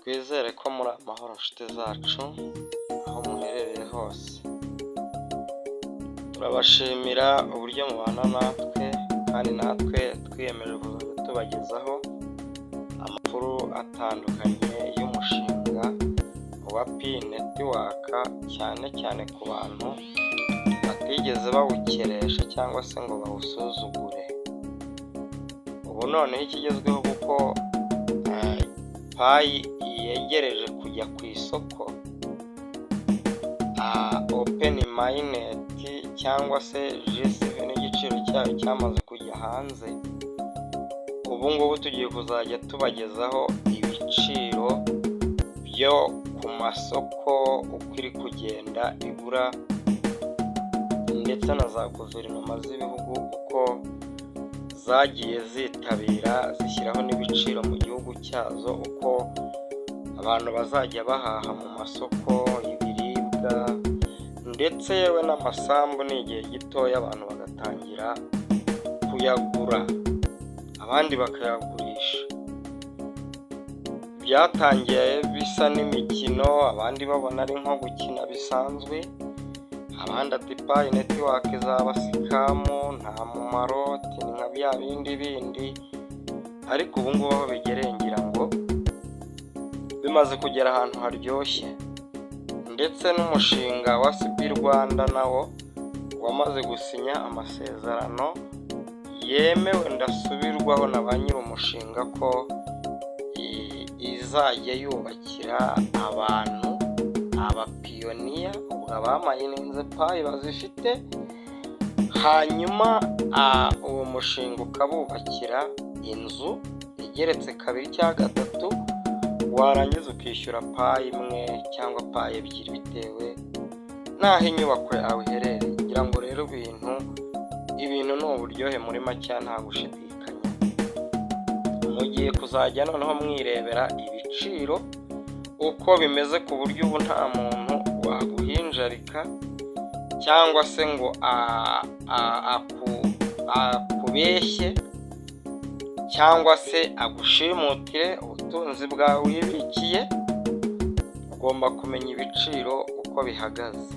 Twizere ko muri amahoro nshuti zacu aho muherereye hose. Turabashimira uburyo mubana natwe kandi natwe twiyemeje kuzajya tubagezaho amakuru atandukanye y'umushinga wa P-Network, cyane cyane ku bantu batigeze bawukeresha cyangwa se ngo bawusuzugure. Ubu noneho ikigezweho kuko payi yegereje kujya ku isoko, OpenMinet cyangwa se G7 n'igiciro cyayo cyamaze kujya hanze. Ubu ngubu tugiye kuzajya tubagezaho ibiciro byo ku masoko uko iri kugenda igura, ndetse na za guverinoma z'ibihugu uko zagiye zitabira zishyiraho n'ibiciro mu gihugu cyazo, uko abantu bazajya bahaha mu masoko ibiribwa ndetse yewe n'amasambu n'igihe gitoya abantu bagatangira kuyagura abandi bakayagurisha. Byatangiye bisa n'imikino, abandi babona ari nko gukina bisanzwe, abandi ati P-Network izaba sikamu nta mumaro, ni nka bya bindi, ariko ubu ngubu aho bigereye ngira ngo bimaze kugera ahantu haryoshye, ndetse n'umushinga wa CP Rwanda nawo wamaze gusinya amasezerano yemewe ndasubirwaho na ba nyir'umushinga ko izajya yubakira abantu abapiyoniya, ubwo abamayininze payi bazifite, hanyuma uwo mushinga ukabubakira inzu igeretse kabiri cyangwa gatatu, warangiza ukishyura payi imwe cyangwa payi ebyiri bitewe n'aho inyubako yawe iherereye. Ngira ngo rero ibintu ni uburyohe muri make nta gushidikanya. Mugiye kuzajya noneho mwirebera ibiciro uko bimeze, ku buryo ubu nta muntu waguhinjarika cyangwa se ngo akubeshye cyangwa se agushimutire ubutunzi bwawe wibikiye. Ugomba kumenya ibiciro uko bihagaze.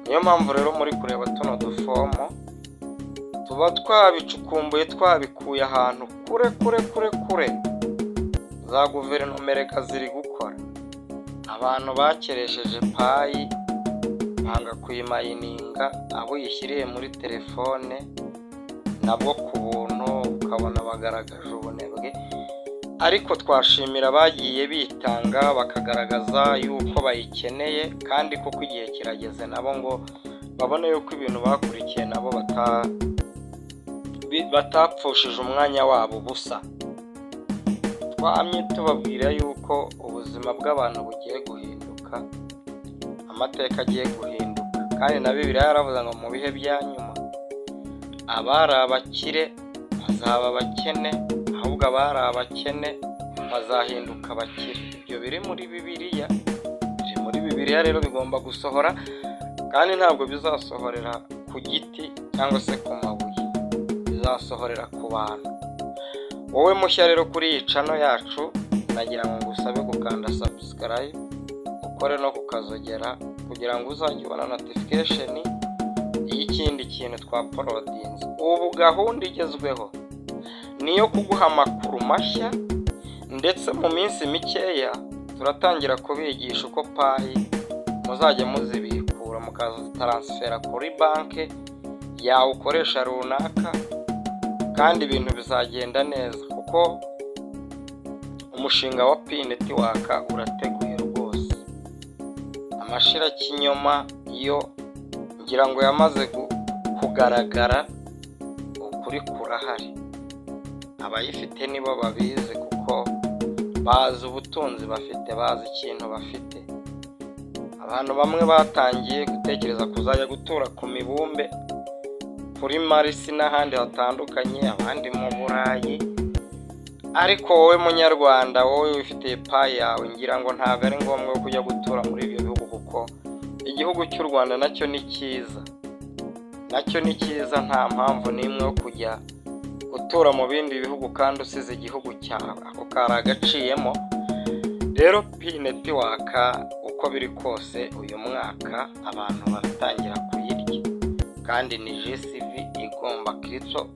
Niyo mpamvu rero muri kureba tuno dufomo tuba twabicukumbuye, twabikuye ahantu kure za guverinoma reka ziri gukora. Abantu bakeresheje payi banga kuyimayininga, abo yishyiriye muri telefone nabwo ku buntu ukabona bagaragaje ubunebwe, ariko twashimira abagiye bitanga bakagaragaza yuko bayikeneye, kandi koko igihe kirageze nabo ngo babone yuko ibintu bakurikiye nabo batapfushije umwanya wabo ubusa. Twamye tubabwira yuko ubuzima bw'abantu bugiye guhinduka, amateka agiye guhinduka, kandi na Bibiliya yaravuze ngo mu bihe bya nyuma abari abakire bazaba abakene, ahubwo abari abakene bazahinduka abakire. Ibyo biri muri Bibiliya rero bigomba gusohora, kandi ntabwo bizasohorera ku giti cyangwa se ku mabuye, bizasohorera ku bantu. Wowe mushya rero kuri iyi channel yacu, nagira ngo ngusabe gukanda subscribe, ukore no kukazogera kugira ngo uzajye ubona notification y'ikindi kintu twaporodinze. Ubu gahunda igezweho niyo kuguha amakuru mashya, ndetse mu minsi mikeya turatangira kubigisha uko payi muzajya muzibikura mukazitaransfera kuri banki yawe ukoresha runaka, kandi ibintu bizagenda neza kuko umushinga wa P-Network urateguye rwose. Amashirakinyoma yo ngira ngo yamaze kugaragara, ukuri kurahari. Abayifite nibo babizi kuko bazi ubutunzi bafite, bazi ikintu bafite. Abantu bamwe batangiye gutekereza kuzajya gutura ku mibumbe kuri Marisi n'ahandi hatandukanye, abandi mu Burayi, ariko wowe munyarwanda, wowe wifitiye payi yawe, ngira ngo ntabwo ari ngombwa kujya gutura muri ibyo bihugu, kuko igihugu cy'u Rwanda nacyo ni cyiza, nta mpamvu n'imwe yo kujya gutura mu bindi bihugu kandi usize igihugu cyawe, ako kari agaciyemo. rero Pi Network uko biri kose uyu mwaka abantu baratangira kuyirya, kandi ni GCV igomba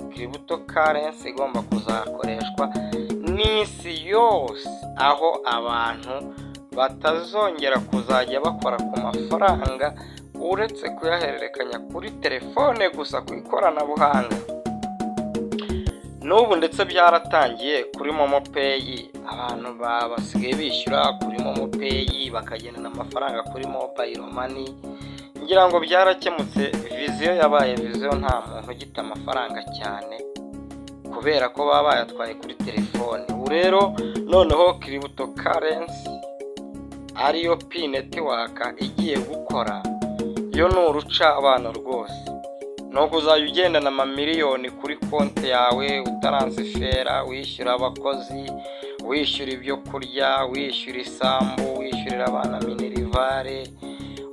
cryptocurrency igomba kuzakoreshwa n'isi yose, aho abantu batazongera kuzajya bakora ku mafaranga uretse kuyahererekanya kuri telefone gusa ku ikoranabuhanga. N'ubu ndetse byaratangiye kuri Momo Pay, abantu basigaye bishyura kuri Momo Pay bakagendana amafaranga kuri Mobile Money. Ngira ngo byarakemutse, viziyo yabaye viziyo, nta muntu ugita amafaranga cyane kubera ko baba bayatwaye kuri telefone. Ubu rero noneho cryptocurrency ariyo Pi Network igiye gukora, yo ni urucabana rwose. No kuzajya ugendana amamiliyoni kuri konti yawe utaransifera, wishyura abakozi, wishyura ibyo kurya, wishyura isambu, wishyurira abana minerivare,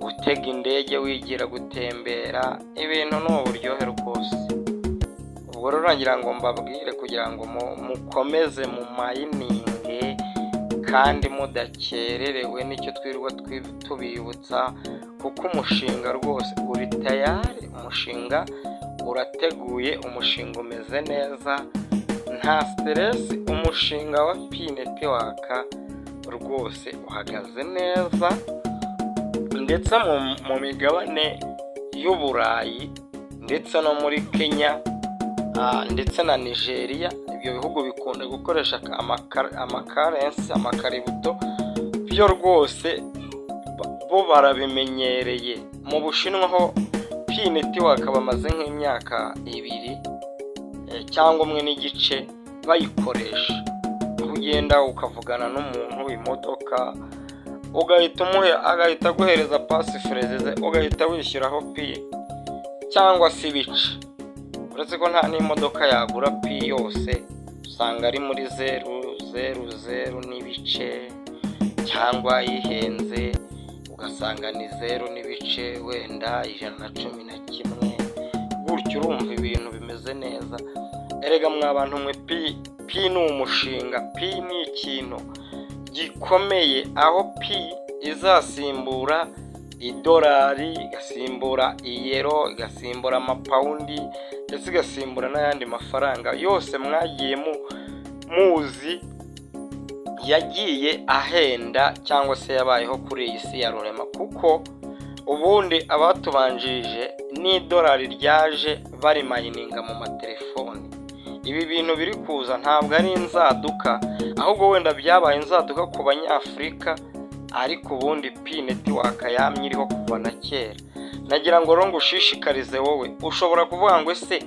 utega indege wigira gutembera, ibintu ni uburyohe rwose. Ubwo rero ngira ngo mbabwire kugira ngo mukomeze mu mayininge kandi mudakererewe, nicyo twirirwa tubibutsa, kuko umushinga rwose uri tayari, umushinga urateguye, umushinga umeze neza, nta stress. Umushinga wa Pi Network rwose uhagaze neza, ndetse mu migabane y'Uburayi ndetse no muri Kenya ndetse na Nigeria. Ibyo bihugu bikunda gukoresha amakarensi, amakaributo byo rwose bo barabimenyereye. Mu Bushinwa ho Pi Network bamaze nk'imyaka 2 cyangwa 1 n'igice bayikoresha. Ugenda ukavugana n'umuntu imodoka, agahita aguhereza pasi freze, ugahita wishyuraho Pi cyangwa se ibice. Uretse ko nta n'imodoka yagura Pi yose, usanga ari muri 0.00 n'ibice, cyangwa ihenze ugasanga ni 0 n'ibice wenda 111. Gutyo urumva ibintu bimeze neza. Erega mwabantu mwe, Pi ni umushinga, Pi ni ikintu gikomeye, aho Pi izasimbura idolari, igasimbura iyero, igasimbura amapawundi, ndetse igasimbura n'ayandi mafaranga yose mwagiye muzi yagiye ahenda cyangwa se yabayeho kuri iyi si ya rurema. Kuko ubundi abatubanjirije n'idolari ryaje bari mayininga mu matelefoni. Ibi bintu biri kuza ntabwo ari inzaduka, ahubwo wenda byabaye inzaduka ku Banyafurika, ariko ubundi Pi Network yamye iriho kuva na kera. Nagira ngo rero ngushishikarize wowe, ushobora kuvuga ngo ese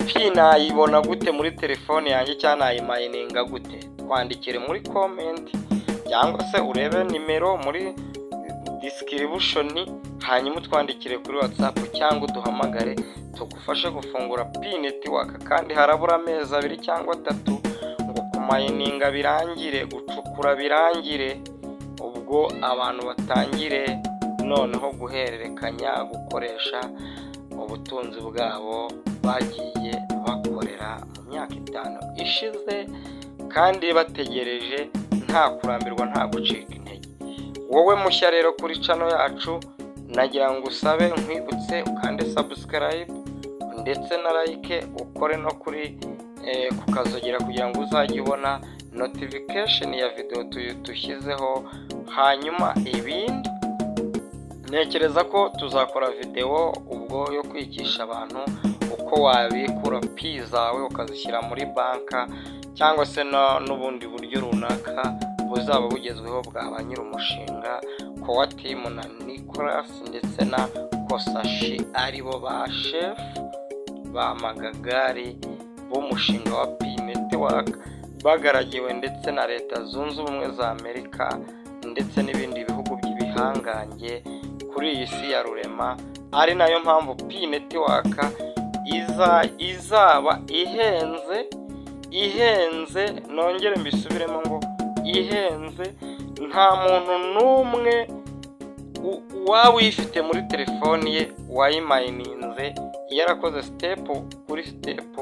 Pi nayibona gute muri telefone yanjye cyangwa nayimayininga gute? Twandikire muri comment, cyangwa se urebe nimero muri description, hanyuma utwandikire kuri WhatsApp cyangwa uduhamagare tugufashe gufungura Pi Network. Kandi harabura amezi 2 cyangwa 3 ngo kumayininga birangire, gucukura birangire, ubwo abantu batangire noneho guhererekanya, gukoresha ubutunzi bwabo bagiye bakorera mu myaka 5 ishize, kandi bategereje nta kurambirwa, nta gucika intege. Wowe mushya rero kuri channel yacu, nagira ngo usabe nkwibutse ukande subscribe ndetse na like, ukore no kuri kukazogera kugira ngo uzajye ubona notification ya video dushyizeho. Hanyuma ibindi ntekereza ko tuzakora video ubwo yo kwigisha abantu uko wabikura Pi zawe ukazishyira muri banka, cyangwa se n'ubundi buryo runaka buzaba bugezweho bwa ba nyir'umushinga Kowa Team na Nicolas ndetse na Kosashi, aribo ba chef ba Magagari b'umushinga wa Pi Network, bagaragiwe ndetse na Leta Zunze Ubumwe za Amerika ndetse n'ibindi bihugu by'ibihangange kuri iyi si ya rurema. Ari nayo mpamvu Pi Network izaba ihenze, nongere mbisubiremo ngo ihenze. Nta muntu n'umwe waba uyifite muri telefoni ye wayimayininze yarakoze step kuri step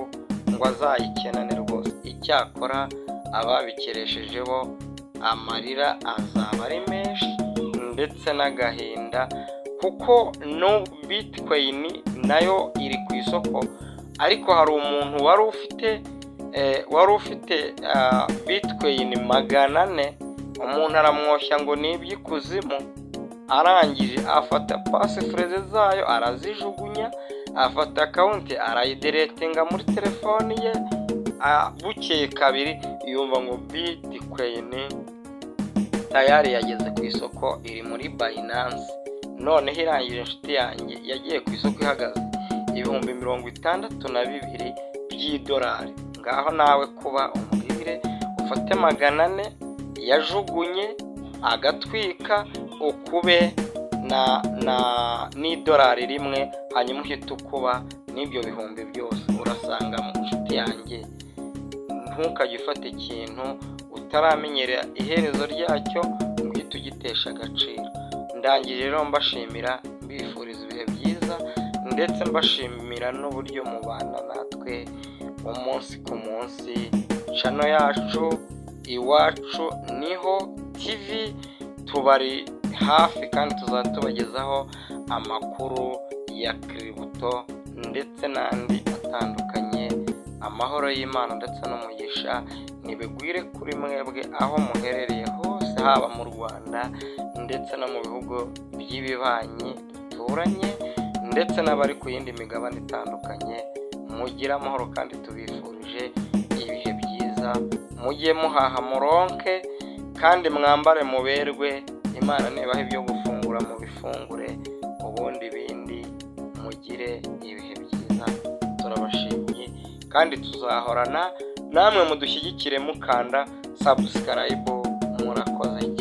ngo azayikenane rwose. Icyakora ababikeresheje bo amarira azaba ari menshi ndetse n'agahinda, kuko no Bitcoin nayo iri ku isoko, ariko hari umuntu wari ufite Bitcoin 400, umuntu aramwoshya ngo ni iby'ikuzimu, arangije afata pasifureze zayo arazijugunya, afata akawunti arayideretinga muri telefoni ye, bukeye kabiri yumva ngo Bitcoin tayari yageze ku isoko, iri muri Binance. Noneho irangije inshuti yanjye yagiye ku isoko ihagaze ibihumbi 62 by'idolari. Ngaho nawe kuba umubwire ufate 400 yajugunye agatwika, ukube n'idolari rimwe, hanyuma uhita ukuba n'ibyo bihumbi byose. Urasanga mu nshuti yanjye, ntukajye ufata ikintu utaramenyera iherezo ryacyo ngo uhite ugitesha agaciro. Ndangije rero mbashimira, mbifuriza ibihe byiza, ndetse mbashimira n'uburyo mubana natwe umunsi ku munsi. Channel yacu Iwacu Niho TV tubari hafi, kandi tuzatubagezaho amakuru ya crypto ndetse n'andi atandukanye. Amahoro y'Imana ndetse n'umugisha nibigwire kuri mwebwe aho muherereye hose, haba mu Rwanda ndetse no mu bihugu by'ibibanyi duturanye, ndetse n'abari ku yindi migabane itandukanye. Mugire amahoro kandi tubifurije ibihe byiza. Mujye muhaha muronke kandi mwambare muberwe. Imana nibaha ibyo gufungura mu bifungure, ubundi ibindi mugire ibihe byiza. Turabashimiye kandi tuzahorana namwe, mudushyigikire mukanda subscribe. Murakoze.